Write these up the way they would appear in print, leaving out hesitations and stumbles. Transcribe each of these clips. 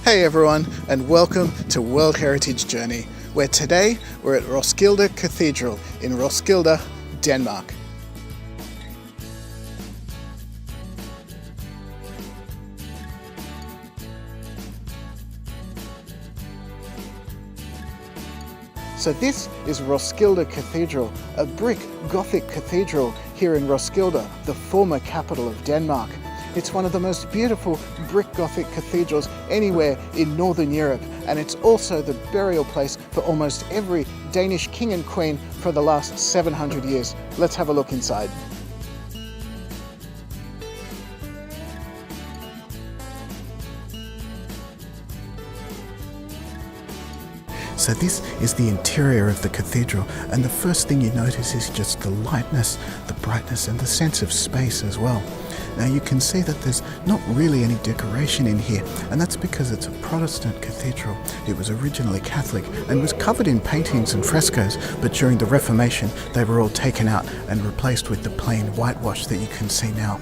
Hey everyone, and welcome to World Heritage Journey, where today we're at Roskilde Cathedral in Roskilde, Denmark. So this is Roskilde Cathedral, a brick Gothic cathedral here in Roskilde, the former capital of Denmark. It's one of the most beautiful brick Gothic cathedrals anywhere in Northern Europe, and it's also the burial place for almost every Danish king and queen for the last 700 years. Let's have a look inside. So this is the interior of the cathedral, and the first thing you notice is just the lightness, the brightness, and the sense of space as well. Now you can see that there's not really any decoration in here, and that's because it's a Protestant cathedral. It was originally Catholic and was covered in paintings and frescoes, but during the Reformation they were all taken out and replaced with the plain whitewash that you can see now.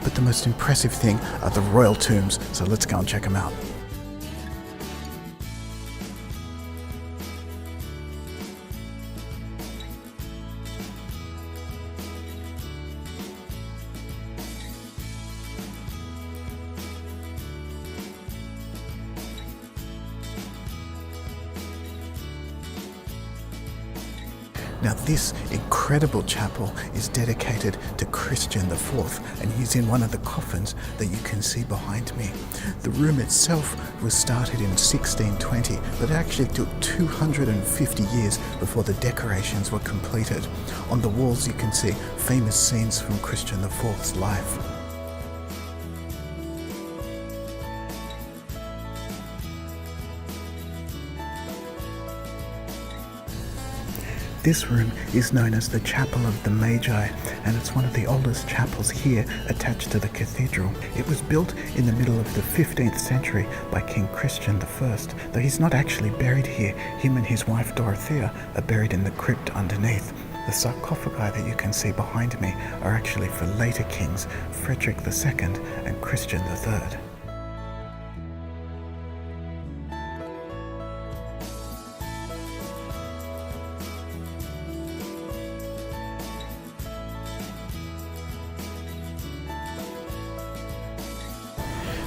But the most impressive thing are the royal tombs, so let's go and check them out. Now this incredible chapel is dedicated to Christian IV, and he's in one of the coffins that you can see behind me. The room itself was started in 1620, but it actually took 250 years before the decorations were completed. On the walls you can see famous scenes from Christian IV's life. This room is known as the Chapel of the Magi, and it's one of the oldest chapels here attached to the cathedral. It was built in the middle of the 15th century by King Christian I, though he's not actually buried here. Him and his wife Dorothea are buried in the crypt underneath. The sarcophagi that you can see behind me are actually for later kings, Frederick II and Christian III.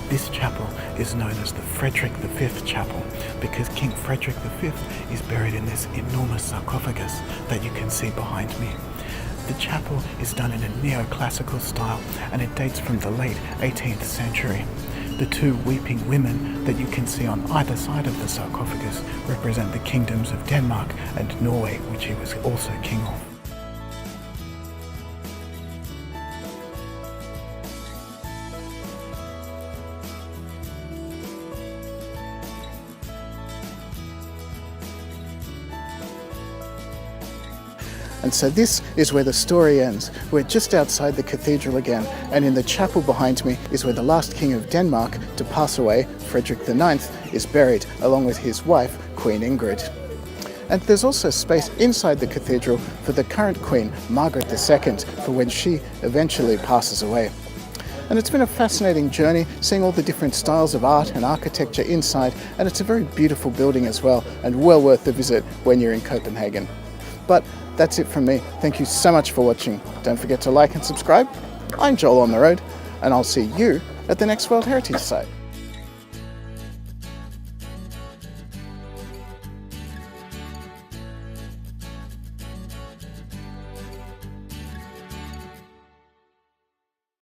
This chapel is known as the Frederick V Chapel because King Frederick V is buried in this enormous sarcophagus that you can see behind me. The chapel is done in a neoclassical style, and it dates from the late 18th century. The two weeping women that you can see on either side of the sarcophagus represent the kingdoms of Denmark and Norway, which he was also king of. And so this is where the story ends. We're just outside the cathedral again, and in the chapel behind me is where the last king of Denmark to pass away, Frederick IX, is buried, along with his wife, Queen Ingrid. And there's also space inside the cathedral for the current queen, Margaret II, for when she eventually passes away. And it's been a fascinating journey seeing all the different styles of art and architecture inside, and it's a very beautiful building as well, and well worth the visit when you're in Copenhagen. But that's it from me. Thank you so much for watching. Don't forget to like and subscribe. I'm Joel on the road, and I'll see you at the next World Heritage site.